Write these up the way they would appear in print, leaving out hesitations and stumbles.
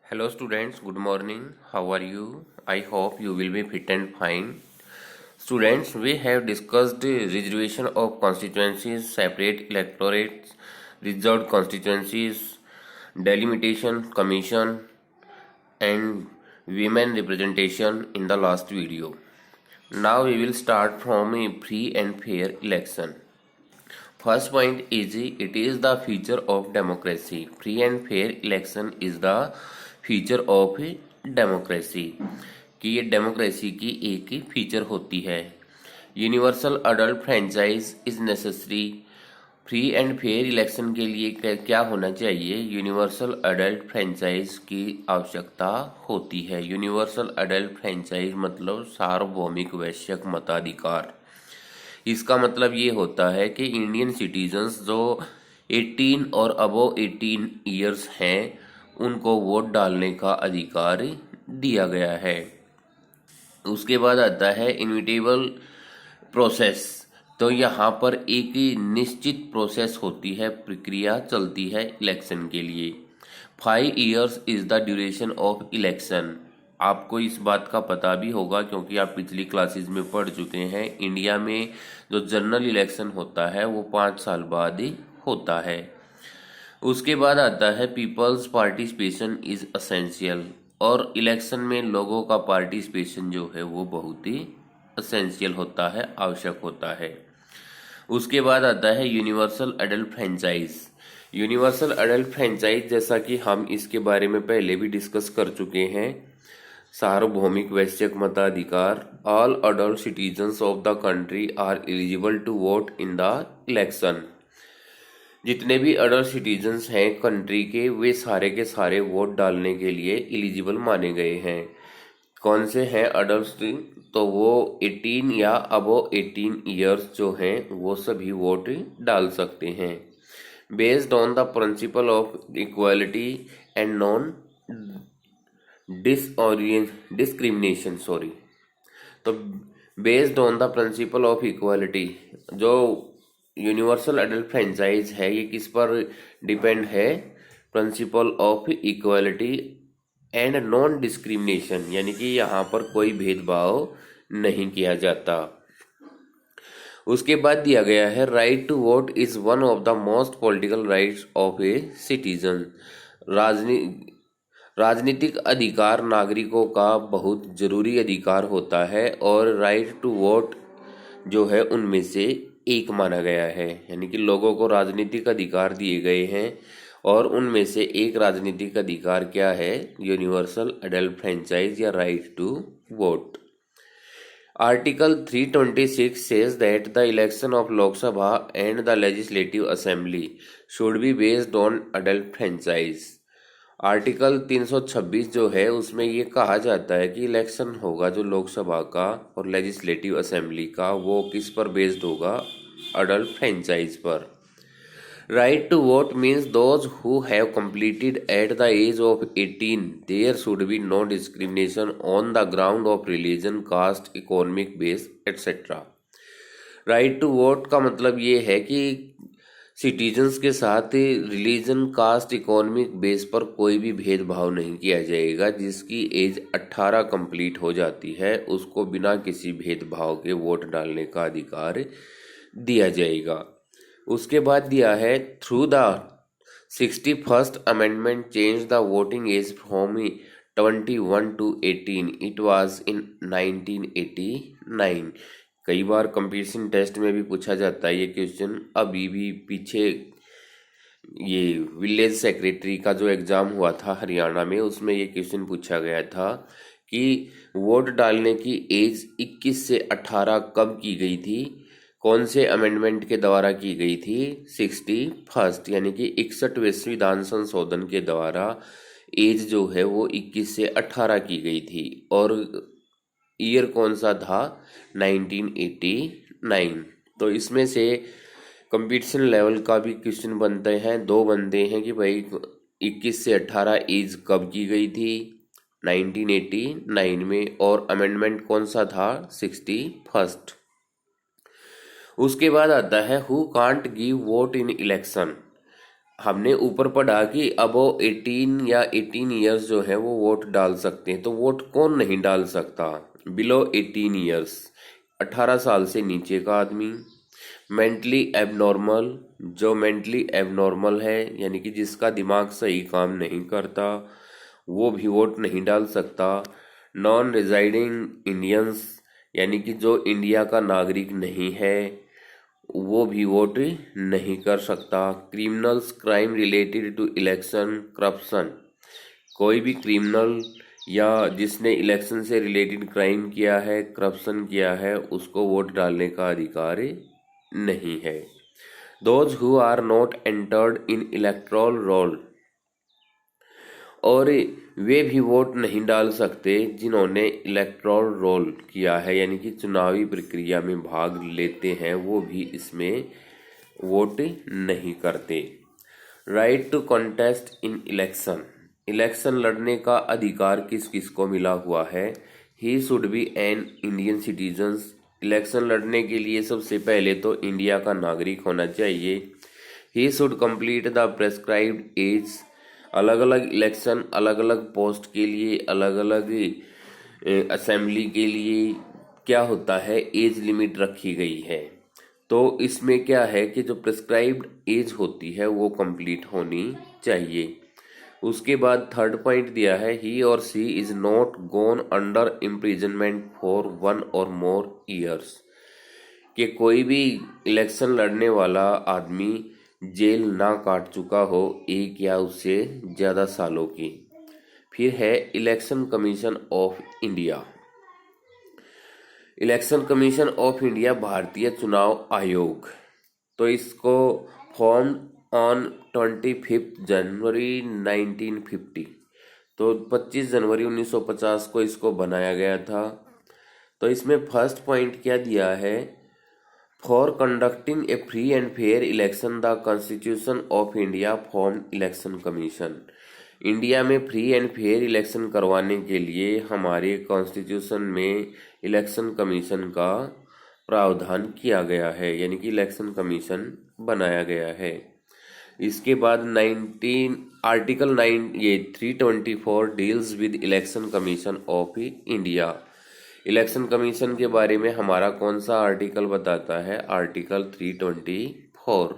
Hello students, good morning. How are you? I hope you will be fit and fine. Students, we have discussed the reservation of constituencies, separate electorates, reserved constituencies, delimitation commission and women representation in the last video. Now we will start from a free and fair election. First point is it is the feature of democracy. Free and fair election is the feature of democracy. कि ये democracy की एक ही feature होती है. Universal adult franchise is necessary. Free and fair election के लिए क्या होना चाहिए? यूनिवर्सल अडल्ट फ्रेंचाइज की आवश्यकता होती है. यूनिवर्सल अडल्ट फ्रेंचाइज मतलब सार्वभौमिक वैश्विक मताधिकार. इसका मतलब ये होता है कि इंडियन सिटीजन्स जो 18 और अबव 18 ईयर्स हैं उनको वोट डालने का अधिकार दिया गया है. उसके बाद आता है इनविटेबल प्रोसेस. तो यहाँ पर एक निश्चित प्रोसेस होती है, प्रक्रिया चलती है इलेक्शन के लिए. 5 years is the duration of election. आपको इस बात का पता भी होगा क्योंकि आप पिछली क्लासेस में पढ़ चुके हैं. इंडिया में जो जनरल इलेक्शन होता है वो 5 साल बाद ही होता है. उसके बाद आता है पीपल्स पार्टिसिपेशन इज असेंशियल. और इलेक्शन में लोगों का पार्टिसिपेशन जो है वो बहुत ही असेंशियल होता है, आवश्यक होता है. उसके बाद आता है universal adult franchise. Universal adult franchise जैसा कि हम इसके बारे में पहले भी डिस्कस कर चुके हैं. सार्वभौमिक वैश्विक मताधिकार. All adult citizens of the country are eligible to vote in the election. जितने भी अडल्ट सिटीजन्स हैं कंट्री के वे सारे के सारे वोट डालने के लिए एलिजिबल माने गए हैं. कौन से हैं अडल्ट? तो वो 18 या अबव 18 ईयर्स जो हैं वो सभी वोट डाल सकते हैं. Based on the principle of equality and non discrimination. तो based on the principle of equality जो यूनिवर्सल अडल्ट फ्रेंचाइज है ये किस पर डिपेंड है? Principle of equality and non discrimination, यानी कि यहाँ पर कोई भेदभाव नहीं किया जाता. उसके बाद दिया गया है right to vote is one of the most political rights of a citizen. राजनीतिक अधिकार नागरिकों का बहुत जरूरी अधिकार होता है और राइट टू वोट जो है उनमें से एक माना गया है. यानी कि लोगों को राजनीतिक अधिकार दिए गए हैं और उनमें से एक राजनीतिक अधिकार क्या है? यूनिवर्सल अडल्ट फ्रेंचाइज या right to vote. Article 326 says that the election of Lok Sabha and the Legislative Assembly should be based on adult franchise. Article 326 जो है उसमें ये कहा जाता है कि इलेक्शन होगा जो लोकसभा का और लेजिस्लेटिव असेंबली का वो किस पर बेस्ड होगा? अडल्ट फ्रेंचाइज पर. Right to vote means those who have completed at the age of 18. There should be no discrimination on the ground of religion, caste, economic base, etc. Right to vote का मतलब ये है कि citizens के साथ religion, cast, economic base पर कोई भी भेदभाव नहीं किया जाएगा. जिसकी एज 18 कंप्लीट हो जाती है उसको बिना किसी भेदभाव के वोट डालने का अधिकार दिया जाएगा. उसके बाद दिया है through the 61st amendment change the voting age from 21 to 18. It was in 1989. कई बार कंपटीशन टेस्ट में भी पूछा जाता है ये क्वेश्चन. अभी भी पीछे ये विलेज सेक्रेटरी का जो एग्जाम हुआ था हरियाणा में उसमें ये क्वेश्चन पूछा गया था कि वोट डालने की एज 21 से 18 कब की गई थी? कौन से अमेंडमेंट के द्वारा की गई थी? 61st यानी कि 61वें संविधान संशोधन के द्वारा एज जो है वो 21 से 18 की गई थी. और ईयर कौन सा था? 1989. तो इसमें से कंपटीशन लेवल का भी क्वेश्चन बनते हैं. दो बनते हैं कि भाई 21 से 18 एज कब की गई थी? 1989 में. और अमेंडमेंट कौन सा था? 61st. उसके बाद आता है who can't give vote in election. हमने ऊपर पढ़ा कि अब वो 18 या 18 ईयर्स जो है वो वोट डाल सकते हैं। तो वोट कौन नहीं डाल सकता? बिलो 18 ईयर्स, 18 साल से नीचे का आदमी। मेंटली एबनॉर्मल, जो मेंटली एबनॉर्मल है यानी कि जिसका दिमाग सही काम नहीं करता, वो भी वोट नहीं डाल सकता। नॉन रेजिडिंग इंडियंस, यानी कि जो इंडिया का नागरिक नहीं है, वो भी वोट नहीं कर सकता। Criminals, crime related to election, corruption, कोई भी क्रिमिनल या जिसने इलेक्शन से रिलेटेड क्राइम किया है, करप्शन किया है, उसको वोट डालने का अधिकार नहीं है। Those who are not entered in electoral roll, और वे भी वोट नहीं डाल सकते जिन्होंने इलेक्टोरल रोल किया है, यानी कि चुनावी प्रक्रिया में भाग लेते हैं, वो भी इसमें वोट नहीं करते। Right to contest in election, election लड़ने का अधिकार किस किस को मिला हुआ है? He should be an Indian citizens, election लड़ने के लिए सबसे पहले तो इंडिया का नागरिक होना चाहिए। He should complete the prescribed age, अलग अलग इलेक्शन, अलग अलग पोस्ट के लिए, अलग अलग असेंबली के लिए क्या होता है, एज लिमिट रखी गई है। तो इसमें क्या है कि जो प्रिस्क्राइब्ड एज होती है वो कंप्लीट होनी चाहिए। उसके बाद थर्ड पॉइंट दिया है, ही और she is not gone under imprisonment for 1 और मोर ईयर्स, कि कोई भी इलेक्शन लड़ने वाला आदमी जेल ना काट चुका हो 1 या उससे ज़्यादा सालों की। फिर है election commission of India, election commission of India भारतीय चुनाव आयोग। तो इसको फॉर्म ऑन 25 जनवरी 1950, तो 25 जनवरी 1950 को इसको बनाया गया था। तो इसमें फर्स्ट पॉइंट क्या दिया है, for conducting A free and fair election the constitution of India form election commission, India में फ्री एंड फेयर इलेक्शन करवाने के लिए हमारे कॉन्स्टिट्यूशन में इलेक्शन कमीशन का प्रावधान किया गया है, यानी कि इलेक्शन कमीशन बनाया गया है। इसके बाद 19 आर्टिकल 9 ये 324 deals with election commission of India, election commission के बारे में हमारा कौन सा आर्टिकल बताता है? आर्टिकल 324।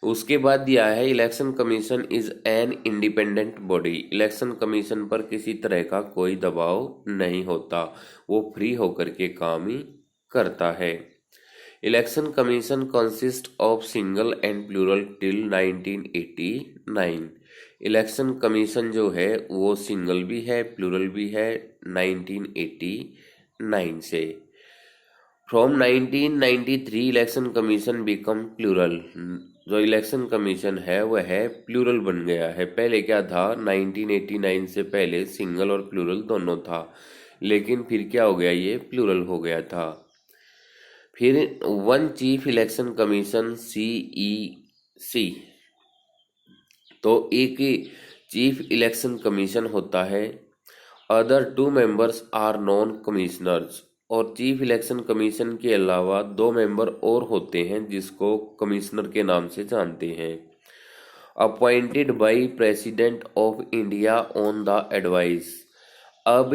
उसके बाद दिया है election commission is an independent body, election commission पर किसी तरह का कोई दबाव नहीं होता, वो फ्री होकर के काम ही करता है। Election commission consist of single and plural till 1989, election commission जो है वो सिंगल भी है, प्लूरल भी है 1989 से। From 1993 election commission become plural, जो इलेक्शन कमीशन है वह है प्लूरल बन गया है। पहले क्या था, 1989 से पहले सिंगल और प्लूरल दोनों था, लेकिन फिर क्या हो गया, ये प्लूरल हो गया था। फिर one chief election commission CEC, तो एक चीफ इलेक्शन कमीशन होता है। Other 2 members are non commissioners, और चीफ इलेक्शन कमीशन के अलावा 2 मेंबर और होते हैं जिसको कमिश्नर के नाम से जानते हैं। Appointed by president of India on the advice, अब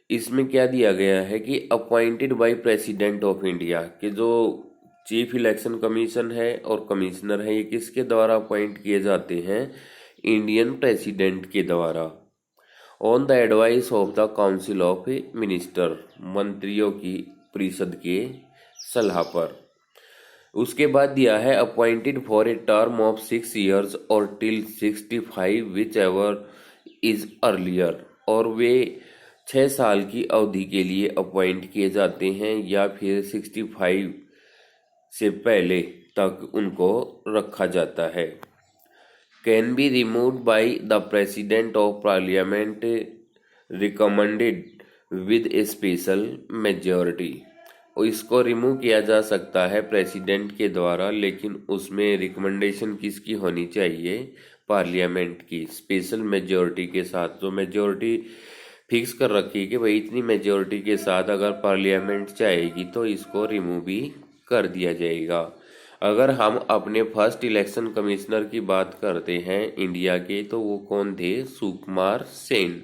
इसमें क्या दिया गया है कि appointed by president of India, के जो चीफ इलेक्शन कमीशन है और कमिश्नर है ये किसके द्वारा अपॉइंट किए जाते हैं? इंडियन प्रेसिडेंट के द्वारा। On the advice of the council of minister, मंत्रियों की परिषद के सलाह पर। उसके बाद दिया है appointed for a term of 6 years और till 65 whichever is earlier, और वे 6 साल की अवधि के लिए अपॉइंट किए जाते हैं या फिर 65 से पहले तक उनको रखा जाता है। Can be removed by the president of parliament recommended with A special majority, और इसको रिमूव किया जा सकता है प्रेसिडेंट के द्वारा, लेकिन उसमें रिकमेंडेशन किसकी होनी चाहिए? पार्लियामेंट की, स्पेशल मेजॉरिटी के साथ। जो मेजॉरिटी फिक्स कर रखी कि भाई इतनी मेजॉरिटी के साथ अगर पार्लियामेंट चाहेगी तो इसको रिमूव भी कर दिया जाएगा। अगर हम अपने फर्स्ट इलेक्शन कमिश्नर की बात करते हैं इंडिया के, तो वो कौन थे? सुकुमार सेन।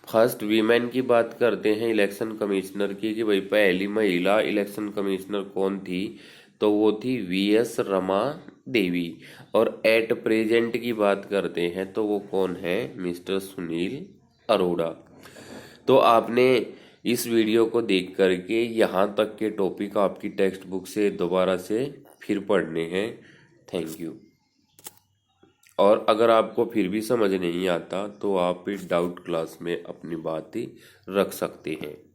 फर्स्ट वीमेन की बात करते हैं इलेक्शन कमिश्नर की, कि भाई पहली महिला इलेक्शन कमिश्नर कौन थी, तो वो थी वीएस रमा देवी। और एट प्रेजेंट की बात करते हैं तो वो कौन है? मिस्टर सुनील अरोड़ा। तो आपने इस वीडियो को देख करके यहाँ तक के टॉपिक आपकी टेक्स्ट बुक से दोबारा से फिर पढ़ने हैं। Thank you. और अगर आपको फिर भी समझ नहीं आता तो आप इस डाउट क्लास में अपनी बात रख सकते हैं।